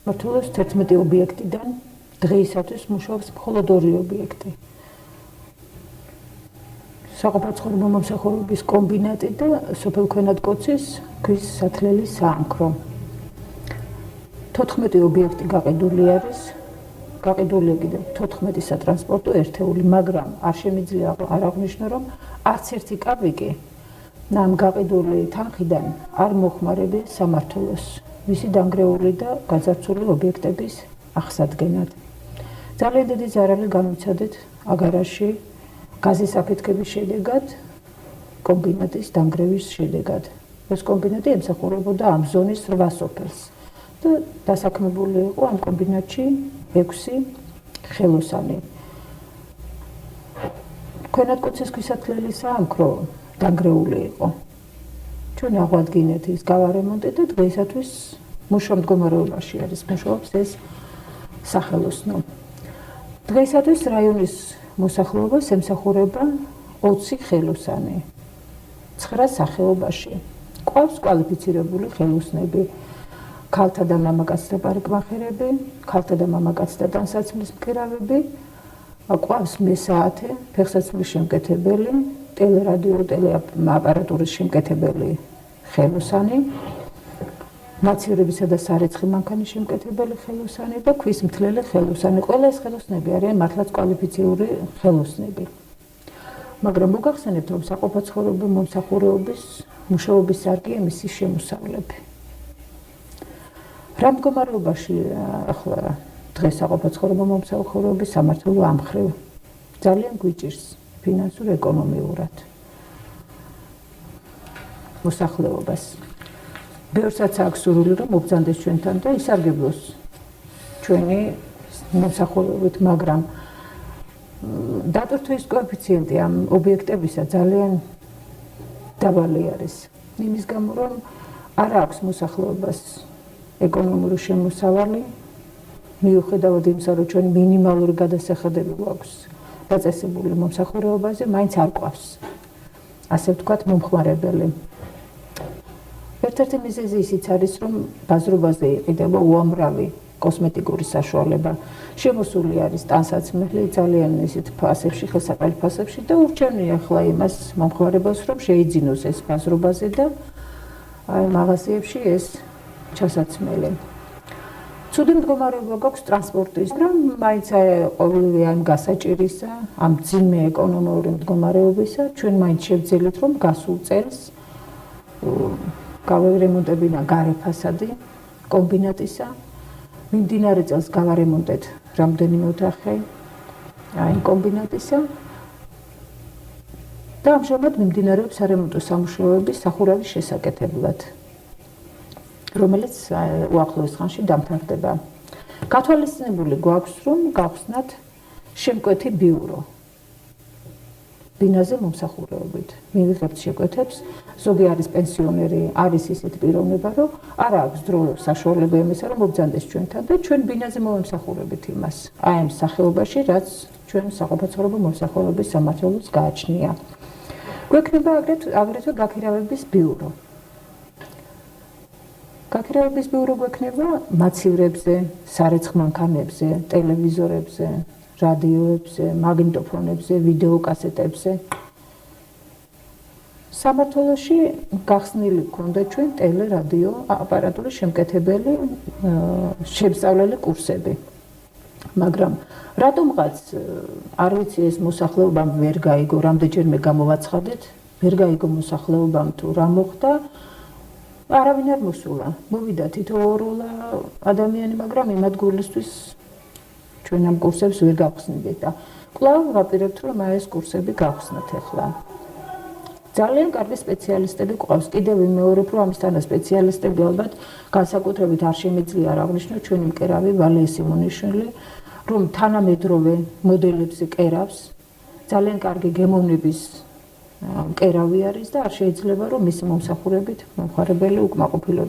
მართლაც 11 ობიექტიდან დღეისათვის მუშაობს მხოლოდ 2 ობიექტი. საყოფაცხოვრებო მომსახურების კომბინატი და სოფელ ქვენატკოცის ქვის სათლელის საამქრო. 14 ობიექტი გაყიდული არის. გაყიდულია კიდევ 14 სატრანსპორტო ერთეული, მაგრამ არ შემიძლია არ აღნიშნო, რომ არც ერთი კაპიკი ამ გაყიდული თანხიდან არ მოხმარებია სამმართველოს მისი დანგრეული და გაძარცვული ობიექტების აღსადგენად. ძალიან დიდი ზარალი განუცადეთ აგარაში გაზის აფეთქების შედეგად, კომბინატის დანგრევის შედეგად. ეს კომბინატი ემსახურებოდა ამ ზონის 8 სოფელს და დასაქმებული იყო ამ კომბინატში 6 ხელოსანი. ქვენატკოცის ქვისათლელის საამქრო დანგრეული იყო. ჩვენ აღვადგინეთ ის გავარემონტეთ და დღეისათვის მუშაობ მდგომარეობაში არის, მუშაობს ეს სახელოსნო. დღეისათვის რაიონის მოსახლეობას ემსახურება 20 ხელოსანი 9 სახეობაში. ყავს კვალიფიცირებული ხელოსნები, ქალთა და მამაკაცთა პარიკმახერები, ქალთა და მამაკაცთა ტანსაცმლის მკერავები, ყავს მესაათე, ფეხსაცმლის შემკეთებელი, ტელერადიო ტელეაპარატურის შემკეთებელი ხელოსანი, მაცივრებისა და სარეცხი მანქანის შემკეთებელი ხელოსანი და ქვის მთლელი ხელოსანი. ყველა ეს ხელოსნები არიან მართლაც კვალიფიციური ხელოსნები. მაგრამ მოგახსენებთ, რომ საყოფაცხოვრებო მომსახურების მუშაობის სარკეა მისი შემოსავლები. რა მდგომარეობაში ახლა დღეს საყოფაცხოვრებო მომსახურების სამმართველო ამხრივ ძალიან გვიჭირს ფინანსურ ეკონომიურად მოსახლეობას. ბევრსაც აქვს სურვილი, რომ მობრძანდეს ჩვენთან და ისარგებლოს ჩვენი მომსახურებით, მაგრამ დატვირთვის კოეფიციენტი ამ ობიექტებისა ძალიან დაბალი არის. იმის გამო, რომ არ აქვს მოსახლეობას ეკონომიური შემოსავალი, მიუხედავად იმისა, რომ ჩვენ მინიმალური გადასახადები გვაქვს დაწესებული მომსახურებაზე, მაინც არ გვყავს, ასე ვთქვათ, მომხმარებელი. ერთ-ერთი მიზეზი ისიც არის, რომ ბაზრობაზე იყიდება უამრავი კოსმეტიკური საშუალება. შემოსული არის ტანსაცმელი ძალიან ისეთ ფასებში, ხელსაყრელ ფასებში და ურჩევნია ახლა იმას მომხმარებელს, რომ შეიძინოს ეს ბაზრობაზე და აი მაღაზიებში ეს ჩასაცმელი. ცუდი მდგომარეობა გვაქვს ტრანსპორტის, მაგრამ მაინც ყოველივე ამ გასაჭირისა, ამ ძიმე ეკონომიური მდგომარეობისა, ჩვენ მაინც შევძელით, რომ გასულ წელს გავარემონტებინა გარე ფასადი კომბინატისა. მიმდინარე წელს გავარემონტეთ რამდენიმე ოთახი აი კომბინატისა და ამჟამად მიმდინარეობს სარემონტო სამუშაოები სახურავის შესაკეთებლად, რომელიც უახლოეს ხანში დამთავრდება. გათვალისწინებული გვაქვს, რომ გავხსნათ შემკვეთი ბიურო ბინაზე მომსახურებით. მივიღებთ შეკვეთებს, ზოგი არის პენსიონერი, არის ისეთი პიროვნება, რომ არ აქვს დრო საშუალება იმისა, რომ მობრძანდეს ჩვენთან და ჩვენ ბინაზე მომსახურებით იმას. აი ამ სახეობაში, რაც ჩვენ საყოფაცხოვრებო მომსახურების სამმართველოს გააჩნია. გვექნება აგრეთვე გაქირავების ბიურო. გაქირავების ბიურო გვექნება მაცივრებზე, სარეცხ მანქანებზე, ტელევიზორებზე, რადიოებზე, მაგნიტოფონებზე, ვიდეოკასეტებზე. სამმართველოში გახსნილი გქონდა ჩვენ ტელერადიო აპარატურის შემკეთებელი შემსწავლელი კურსები. მაგრამ რატომღაც არ ვიცი ეს მოსახლეობამ ვერ გაიგო, რამდენჯერმე გამოვაცხადეთ, ვერ გაიგო მოსახლეობამ თუ რა მოხდა. არავინ არ მოსულა. მოვიდა თითოეულა ადამიანი, მაგრამ იმ ადგილისთვის ჩვენ ამ კურსებს ვერ გავხსნით და კვლავ ვაპირებთ, რომ აი ეს კურსები გავხსნათ ახლა. ძალიან კარგი სპეციალისტები გვყავს. კიდევ ვიმეორებ, რომ ამისთანა სპეციალისტები ალბათ განსაკუთრებით არ შემიძლია არ აღნიშნოთ ჩვენი მკერავი ვალია სიმონიშვილი, რომ თანამედროვე მოდელებზე კერავს, ძალიან კარგი გემოვნების მკერავი არის და არ შეიძლება, რომ მისი მომსახურებით მომხმარებელი უკმაყოფილო